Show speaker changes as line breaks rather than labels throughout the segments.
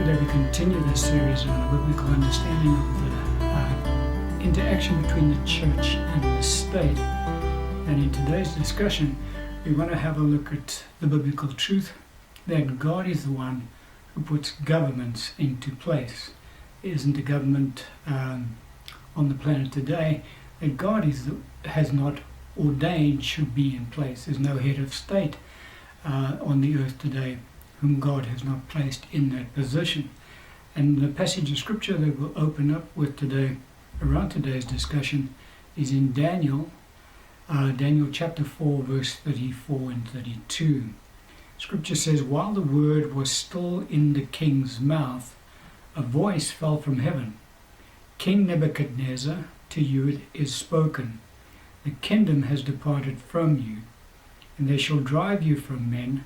Today we continue this series on a biblical understanding of the interaction between the church and the state. And in today's discussion, we want to have a look at the biblical truth that God is the one who puts governments into place. It isn't a government on the planet today that God has not ordained should be in place. There's no head of state on the earth today whom God has not placed in that position. And the passage of scripture that we'll open up with today, around today's discussion, is in Daniel chapter 4, verse 34 and 32. Scripture says, "While the word was still in the king's mouth, a voice fell from heaven. King Nebuchadnezzar, to you it is spoken. The kingdom has departed from you, and they shall drive you from men,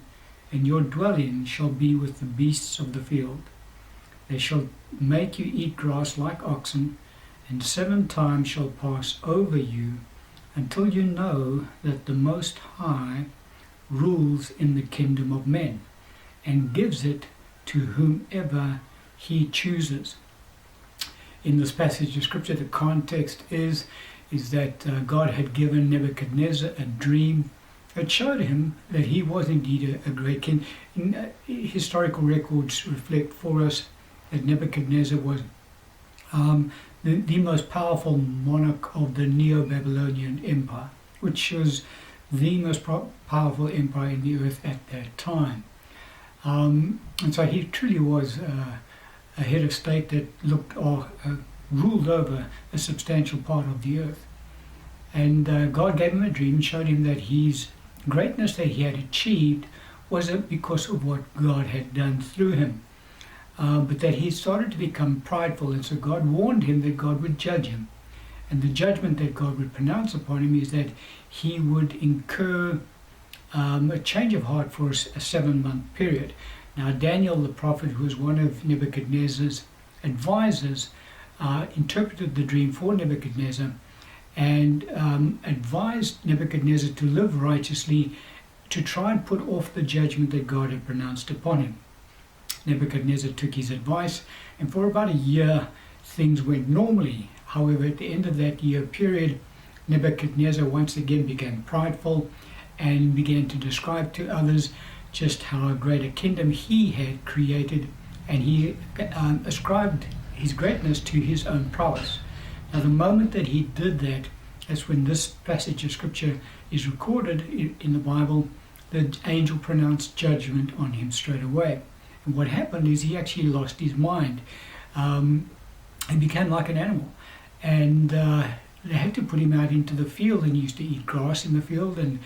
and your dwelling shall be with the beasts of the field. They shall make you eat grass like oxen, and 7 times shall pass over you, until you know that the Most High rules in the kingdom of men, and gives it to whomever he chooses." In this passage of scripture, the context is that God had given Nebuchadnezzar a dream that showed him that he was indeed a great king. Historical records reflect for us that Nebuchadnezzar was the most powerful monarch of the Neo-Babylonian Empire, which was the most powerful empire in the earth at that time. And so he truly was a head of state that ruled over a substantial part of the earth. And God gave him a dream and showed him that his greatness that he had achieved wasn't because of what God had done through him, but that he started to become prideful, and so God warned him that God would judge him. And the judgment that God would pronounce upon him is that he would incur a change of heart for a 7-month period. Now Daniel the prophet, who was one of Nebuchadnezzar's advisors, interpreted the dream for Nebuchadnezzar and advised Nebuchadnezzar to live righteously, to try and put off the judgment that God had pronounced upon him. Nebuchadnezzar took his advice, and for about a year things went normally. However, at the end of that year period, Nebuchadnezzar once again became prideful and began to describe to others just how great a kingdom he had created, and he ascribed his greatness to his own prowess. Now, the moment that he did that, that's when this passage of scripture is recorded in the Bible. The angel pronounced judgment on him straight away. And what happened is he actually lost his mind. He became like an animal. And they had to put him out into the field, and he used to eat grass in the field. And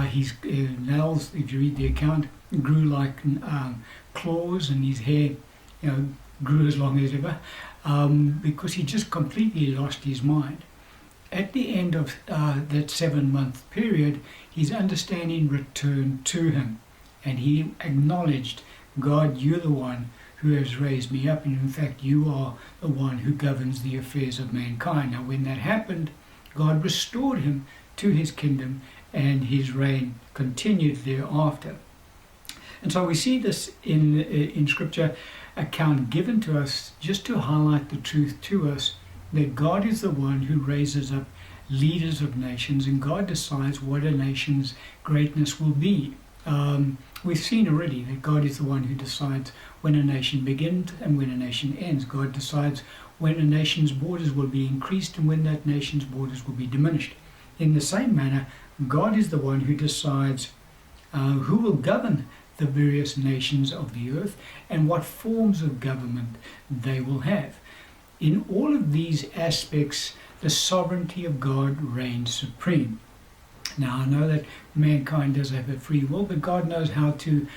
his nails, if you read the account, grew like claws, and his hair grew as long as ever, because he just completely lost his mind. At the end of that 7-month period, his understanding returned to him, and he acknowledged, "God, you're the one who has raised me up, and in fact you are the one who governs the affairs of mankind." Now when that happened, God restored him to his kingdom, and his reign continued thereafter. And so we see this in scripture account given to us just to highlight the truth to us that God is the one who raises up leaders of nations, and God decides what a nation's greatness will be. We've seen already that God is the one who decides when a nation begins and when a nation ends. God decides when a nation's borders will be increased and when that nation's borders will be diminished. In the same manner, God is the one who decides who will govern the various nations of the earth and what forms of government they will have. In all of these aspects, the sovereignty of God reigns supreme. Now, I know that mankind does have a free will, but God knows how to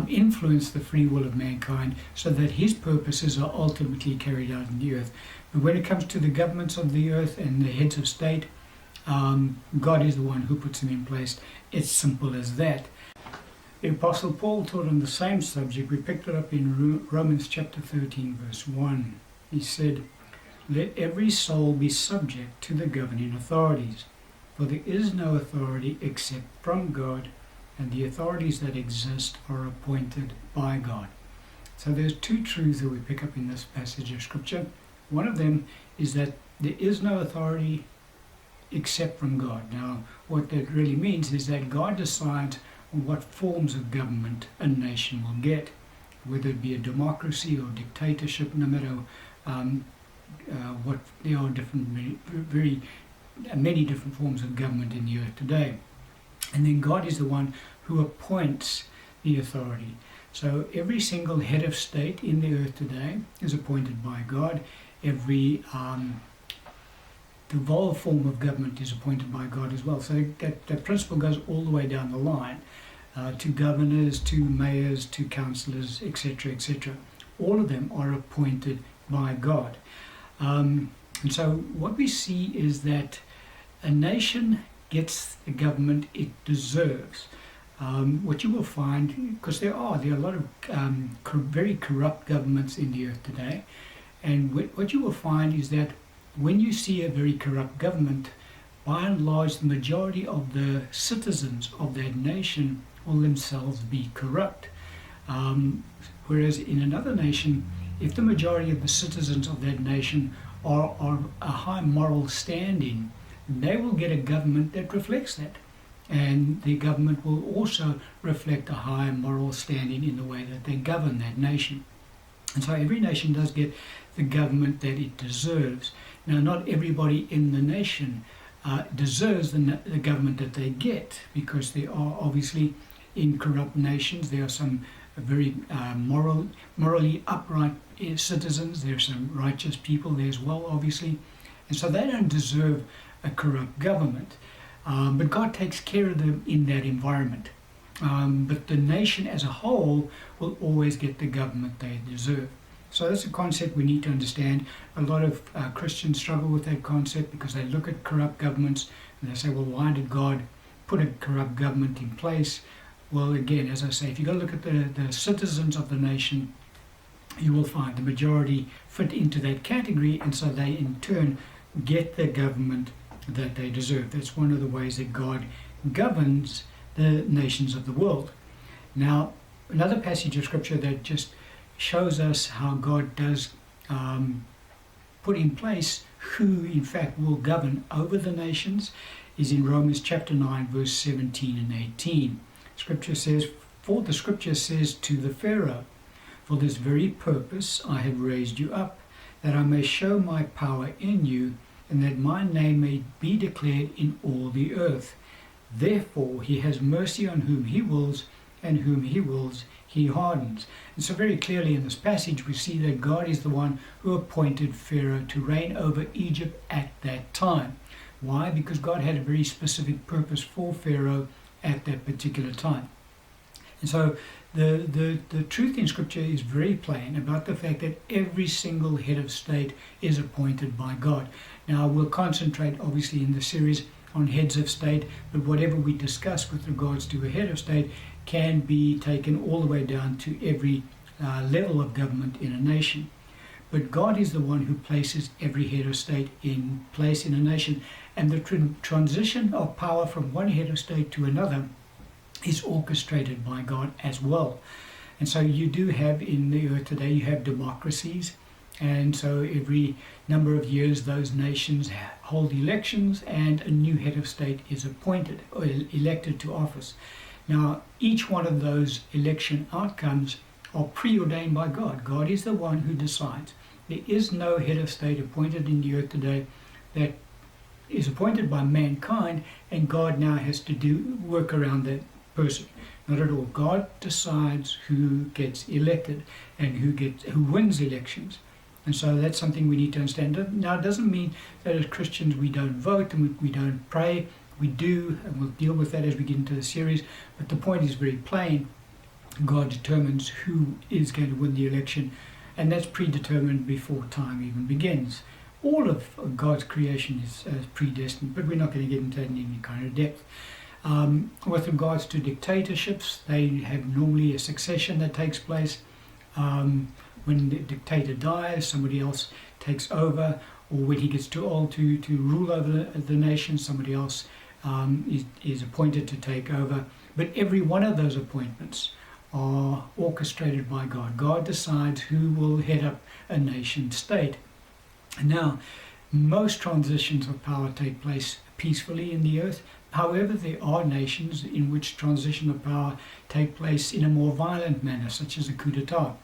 influence the free will of mankind so that his purposes are ultimately carried out in the earth. But when it comes to the governments of the earth and the heads of state, God is the one who puts them in place. It's simple as that. The Apostle Paul taught on the same subject. We picked it up in Romans chapter 13, verse 1. He said, "Let every soul be subject to the governing authorities, for there is no authority except from God, and the authorities that exist are appointed by God." So there's two truths that we pick up in this passage of Scripture. One of them is that there is no authority except from God. Now, what that really means is that God decides on what forms of government a nation will get, whether it be a democracy or dictatorship, no matter what. There are many different forms of government in the earth today. And then God is the one who appoints the authority. So every single head of state in the earth today is appointed by God. Every devolved form of government is appointed by God as well. So that principle goes all the way down the line to governors, to mayors, to councillors, etc., etc. All of them are appointed by God. And so what we see is that a nation gets the government it deserves. What you will find, because there are a lot of very corrupt governments in the earth today, and what you will find is that when you see a very corrupt government, by and large the majority of the citizens of that nation will themselves be corrupt. Whereas in another nation, if the majority of the citizens of that nation are a high moral standing, they will get a government that reflects that. And the government will also reflect a high moral standing in the way that they govern that nation. And so every nation does get the government that it deserves. Now, not everybody in the nation deserves the government that they get, because there are obviously, in corrupt nations, there are some very morally upright citizens. There are some righteous people there as well, obviously. And so they don't deserve a corrupt government. But God takes care of them in that environment. But the nation as a whole will always get the government they deserve. So that's a concept we need to understand. A lot of Christians struggle with that concept because they look at corrupt governments and they say, well, why did God put a corrupt government in place? Well, again, as I say, if you go look at the citizens of the nation, you will find the majority fit into that category, and so they in turn get the government that they deserve. That's one of the ways that God governs the nations of the world. Now, another passage of Scripture that just shows us how God does put in place who in fact will govern over the nations is in Romans chapter 9, verse 17 and 18. Scripture says, "For the Scripture says to the Pharaoh, for this very purpose I have raised you up, that I may show my power in you, and that my name may be declared in all the earth. Therefore he has mercy on whom he wills, and whom he wills he hardens." And so very clearly in this passage we see that God is the one who appointed Pharaoh to reign over Egypt at that time. Why? Because God had a very specific purpose for Pharaoh at that particular time. And so the truth in Scripture is very plain about the fact that every single head of state is appointed by God. Now, we'll concentrate obviously in the series on heads of state, but whatever we discuss with regards to a head of state can be taken all the way down to every level of government in a nation. But God is the one who places every head of state in place in a nation, and the transition of power from one head of state to another is orchestrated by God as well. And so you do have in the earth today, you have democracies, and so every number of years those nations hold elections and a new head of state is appointed or elected to office. Now, each one of those election outcomes are preordained by God. God is the one who decides. There is no head of state appointed in the earth today that is appointed by mankind, and God now has to work around that person. Not at all. God decides who gets elected and who wins elections. And so that's something we need to understand. Now, it doesn't mean that as Christians we don't vote and we don't pray. We do, and we'll deal with that as we get into the series. But the point is very plain. God determines who is going to win the election, and that's predetermined before time even begins. All of God's creation is predestined, but we're not going to get into that in any kind of depth. With regards to dictatorships, they have normally a succession that takes place. When the dictator dies, somebody else takes over, or when he gets too old to rule over the nation, somebody else is appointed to take over. But every one of those appointments are orchestrated by God. God decides who will head up a nation state. Now, most transitions of power take place peacefully in the earth. However, there are nations in which transition of power take place in a more violent manner, such as a coup d'etat.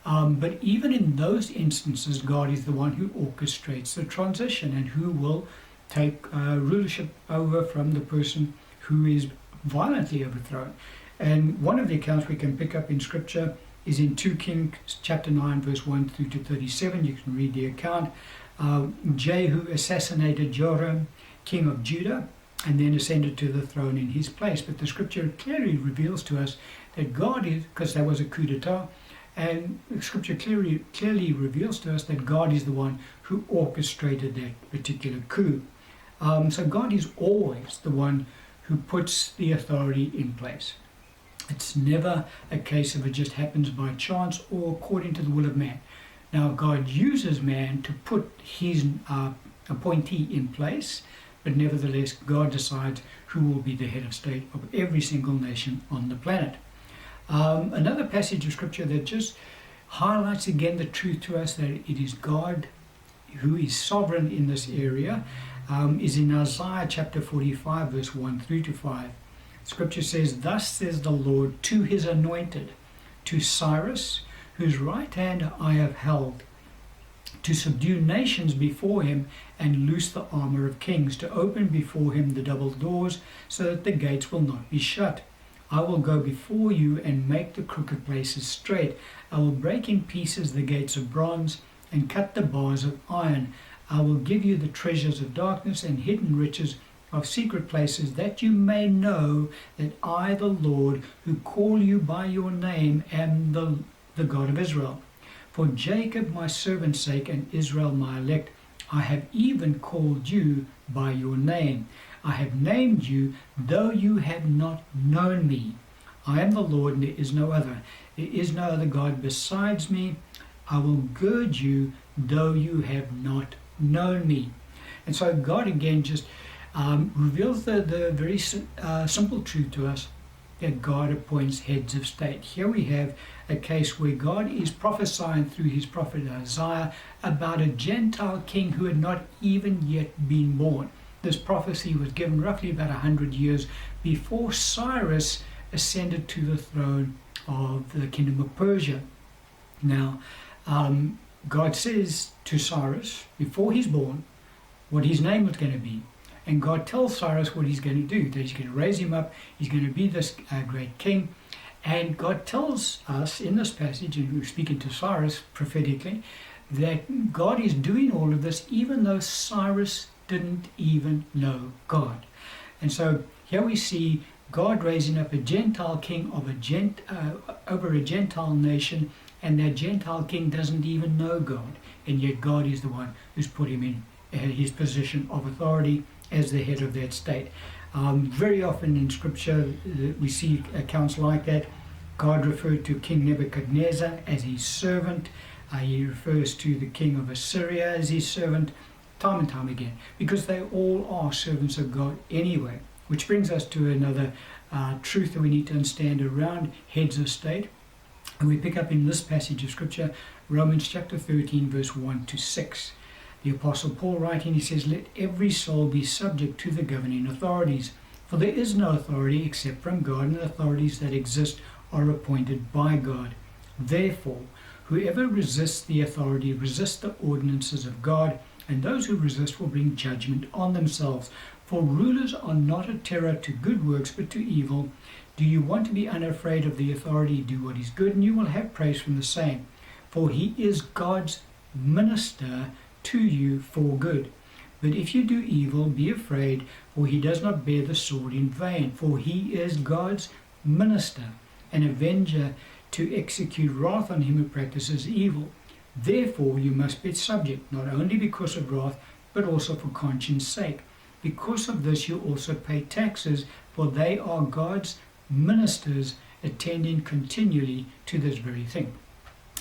But even in those instances, God is the one who orchestrates the transition and who will take rulership over from the person who is violently overthrown. And one of the accounts we can pick up in Scripture is in 2 Kings chapter 9, verse 1 through to 37. You can read the account. Jehu assassinated Joram, king of Judah, and then ascended to the throne in his place. But the Scripture clearly reveals to us that God is, because there was a coup d'etat, and Scripture clearly reveals to us that God is the one who orchestrated that particular coup. So God is always the one who puts the authority in place. It's never a case of it just happens by chance or according to the will of man. Now, God uses man to put his appointee in place, but nevertheless, God decides who will be the head of state of every single nation on the planet. Another passage of Scripture that just highlights again the truth to us that it is God who is sovereign in this area is in Isaiah chapter 45, verse 1 through to 5. Scripture says, "Thus says the Lord to his anointed, to Cyrus, whose right hand I have held, to subdue nations before him and loose the armor of kings, to open before him the double doors, so that the gates will not be shut. I will go before you and make the crooked places straight. I will break in pieces the gates of bronze and cut the bars of iron. I will give you the treasures of darkness and hidden riches of secret places, that you may know that I, the Lord, who call you by your name, am the God of Israel. For Jacob my servant's sake and Israel my elect, I have even called you by your name. I have named you, though you have not known me. I am the Lord, and there is no other. There is no other God besides me. I will gird you, though you have not known me." And so God again just reveals the very simple truth to us that God appoints heads of state. Here we have a case where God is prophesying through his prophet Isaiah about a Gentile king who had not even yet been born. This prophecy was given roughly about 100 years before Cyrus ascended to the throne of the kingdom of Persia. Now, God says to Cyrus, before he's born, what his name was going to be. And God tells Cyrus what he's going to do, that he's going to raise him up, he's going to be this great king. And God tells us in this passage, and we're speaking to Cyrus prophetically, that God is doing all of this even though Cyrus didn't even know God. And so here we see God raising up a Gentile king of over a Gentile nation, and that Gentile king doesn't even know God, and yet God is the one who's put him in his position of authority as the head of that state. Very often in Scripture we see accounts like that. God referred to King Nebuchadnezzar as his servant. He refers to the king of Assyria as his servant, time and time again, because they all are servants of God anyway. Which brings us to another truth that we need to understand around heads of state. And we pick up in this passage of Scripture, Romans chapter 13, verse 1 to 6. The Apostle Paul writing, he says, "Let every soul be subject to the governing authorities, for there is no authority except from God, and the authorities that exist are appointed by God. Therefore, whoever resists the authority resists the ordinances of God, and those who resist will bring judgment on themselves. For rulers are not a terror to good works, but to evil. Do you want to be unafraid of the authority? Do what is good, and you will have praise from the same. For he is God's minister to you for good. But if you do evil, be afraid, for he does not bear the sword in vain. For he is God's minister, an avenger to execute wrath on him who practices evil. Therefore you must be subject, not only because of wrath, but also for conscience sake. Because of this you also pay taxes, for they are God's ministers, attending continually to this very thing."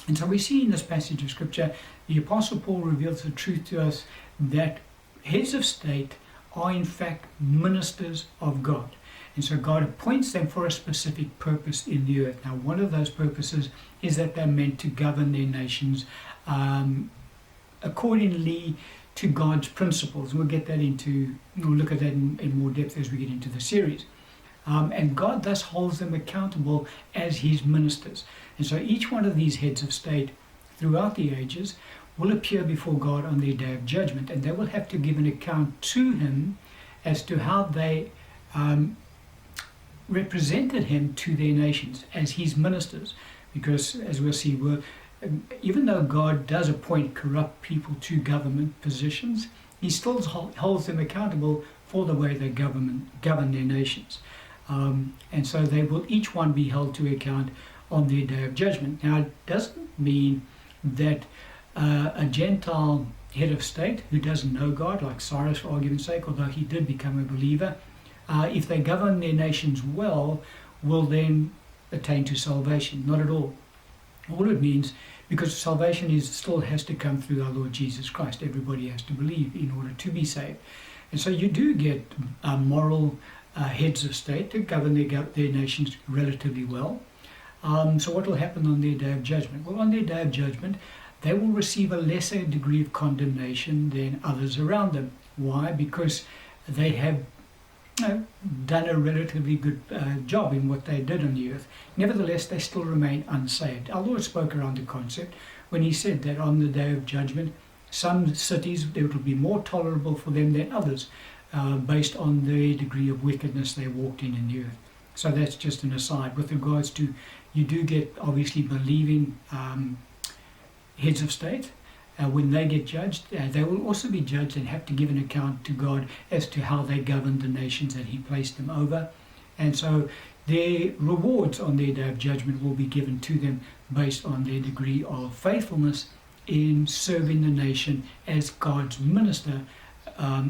And so we see in this passage of Scripture, the Apostle Paul reveals the truth to us that heads of state are in fact ministers of God. And so God appoints them for a specific purpose in the earth. Now, one of those purposes is that they're meant to govern their nations accordingly to God's principles. We'll look at that in more depth as we get into the series. And God thus holds them accountable as his ministers. And so each one of these heads of state throughout the ages will appear before God on their day of judgment, and they will have to give an account to him as to how they represented him to their nations as his ministers. Because, as we'll see, even though God does appoint corrupt people to government positions, he still holds them accountable for the way they govern their nations. And so they will each one be held to account on their day of judgment. Now, it doesn't mean that a Gentile head of state who doesn't know God, like Cyrus for argument's sake, although he did become a believer, if they govern their nations well, will then attain to salvation. Not at all. All it means, because salvation still has to come through our Lord Jesus Christ. Everybody has to believe in order to be saved. And so you do get moral heads of state to govern their nations relatively well. So what will happen on their day of judgment? Well, on their day of judgment, they will receive a lesser degree of condemnation than others around them. Why? Because they have done a relatively good job in what they did on the earth. Nevertheless, they still remain unsaved. Our Lord spoke around the concept when he said that on the day of judgment, some cities, it will be more tolerable for them than others, based on the degree of wickedness they walked in the earth. So that's just an aside. With regards to, you do get obviously believing heads of state. When they get judged, they will also be judged and have to give an account to God as to how they governed the nations that he placed them over. And so their rewards on their day of judgment will be given to them based on their degree of faithfulness in serving the nation as God's minister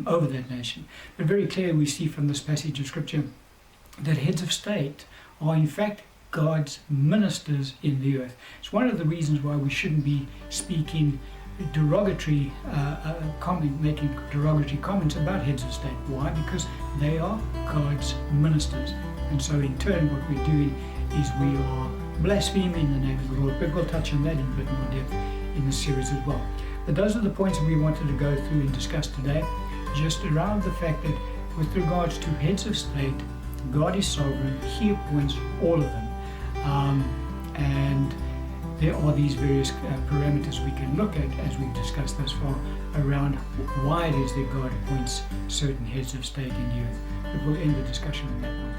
over that nation. But very clearly we see from this passage of scripture that heads of state are in fact God's ministers in the earth. It's one of the reasons why we shouldn't be speaking derogatory making derogatory comments about heads of state. Why? Because they are God's ministers. And so in turn what we're doing is we are blaspheming the name of the Lord. But we'll touch on that in a bit more depth in the series as well. But those are the points that we wanted to go through and discuss today, just around the fact that with regards to heads of state, God is sovereign. He appoints all of them. And there are these various parameters we can look at as we've discussed thus far around why it is that God appoints certain heads of state in the earth. But we'll end the discussion on that one.